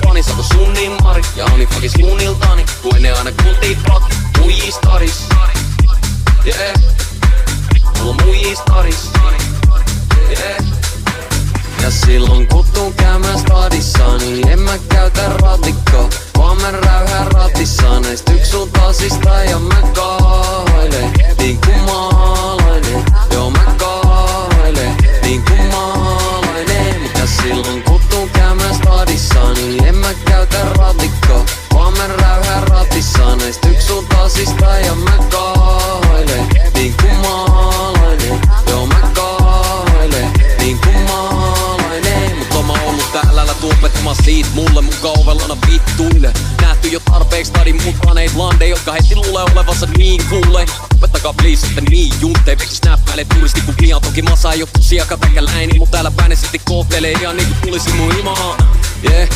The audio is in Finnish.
fani, saatu sunnin mari. Ja oli fakis suunniltani, kun ennen aina kuultiin prot, muijii staris. Yeah, mulla on muijii staris. Yeah. Ja silloin kun tuun käymään stadissa, niin en mä käytä ratikkoa, vaan mä räyhään ratissa näistä yksultasista ja mä kaailen niin kuin maalainen. Joo mä kaailen niin kuin maalainen. Mutta silloin kun tuun käymään stadissa, niin en mä käytä ratikkoa, vaan mä räyhään ratissa näistä yksultasista ja mä kaailen niin kuin maalainen. Joo mä kaailen niin kuin maalainen. Mut oon mä ollut täällä, älä tuu opettamaan siitä mulle, muka ovellana vittuille. Nähty jo tarpeeksi stadin mutaneet landeja, jotka heti luulee olevansa niin kuulee. Opettakaa please, että niin junttein veksis näppäilee turistikuvia. Toki massa ei oo tosiaan katäkäläini, mut täällä päin ne silti kohtelee ihan niinku tulisi mun imaa. Yeah, yeah.